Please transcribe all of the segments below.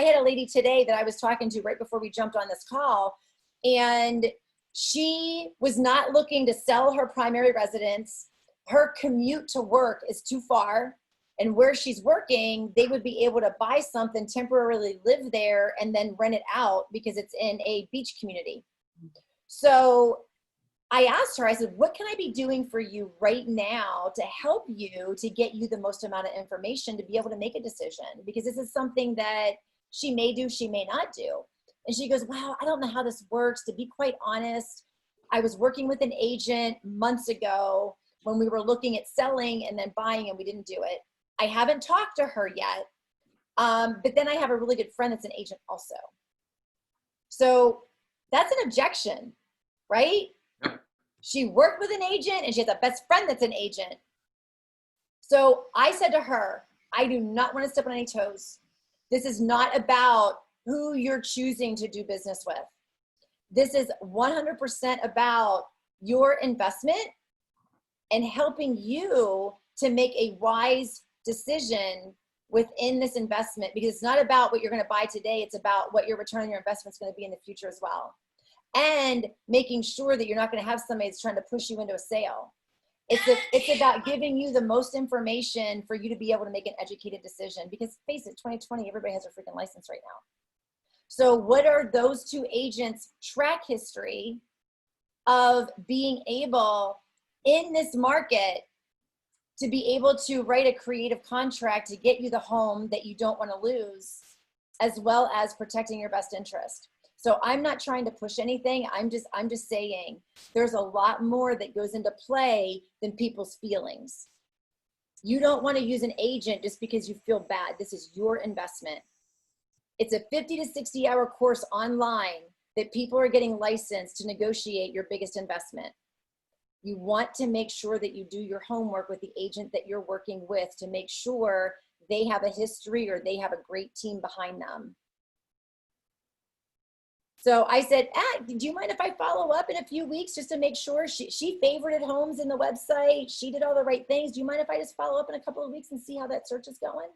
I had a lady today that I was talking to right before we jumped on this call, and she was not looking to sell her primary residence. Her commute to work is too far, and where she's working, they would be able to buy something, temporarily live there, and then rent it out because it's in a beach community. So I asked her, I said, what can I be doing for you right now to help you to get you the most amount of information to be able to make a decision? Because this is something that she may do, she may not do. And she goes, wow, I don't know how this works. To be quite honest, I was working with an agent months ago when we were looking at selling and then buying, and we didn't do it. I haven't talked to her yet. But then I have a really good friend that's an agent also. So that's an objection, right? She worked with an agent and she has a best friend that's an agent. So I said to her, I do not want to step on any toes. This is not about who you're choosing to do business with. This is 100% about your investment and helping you to make a wise decision within this investment, because it's not about what you're going to buy today. It's about what your return on your investment is going to be in the future as well. And making sure that you're not going to have somebody that's trying to push you into a sale. It's about giving you the most information for you to be able to make an educated decision, because face it, 2020, everybody has a freaking license right now. So what are those two agents' track history of being able in this market to be able to write a creative contract to get you the home that you don't want to lose, as well as protecting your best interest? So I'm not trying to push anything. I'm just saying there's a lot more that goes into play than people's feelings. You don't want to use an agent just because you feel bad. This is your investment. It's a 50 to 60 hour course online that people are getting licensed to negotiate your biggest investment. You want to make sure that you do your homework with the agent that you're working with to make sure they have a history or they have a great team behind them. So I said, do you mind if I follow up in a few weeks just to make sure she favorited homes in the website? She did all the right things. Do you mind if I just follow up in a couple of weeks and see how that search is going?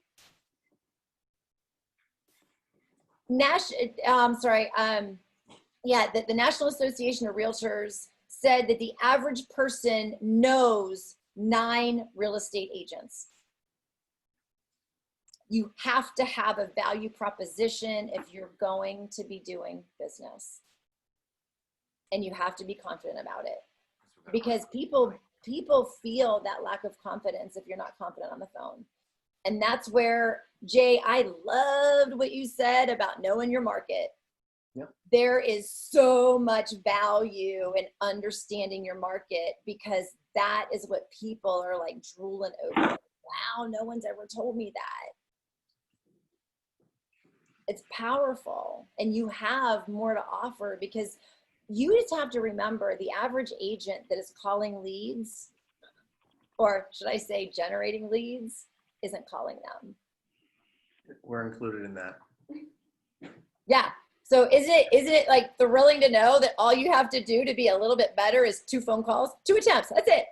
The National Association of Realtors said that the average person knows 9 real estate agents. You have to have a value proposition if you're going to be doing business. And you have to be confident about it. Because people feel that lack of confidence if you're not confident on the phone. And that's where, Jay, I loved what you said about knowing your market. Yep. There is so much value in understanding your market, because that is what people are like drooling over. Wow, no one's ever told me that. It's powerful, and you have more to offer, because you just have to remember the average agent that is calling leads, or should I say generating leads, isn't calling them. We're included in that. Yeah. So isn't it like thrilling to know that all you have to do to be a little bit better is 2 phone calls, 2 attempts, that's it.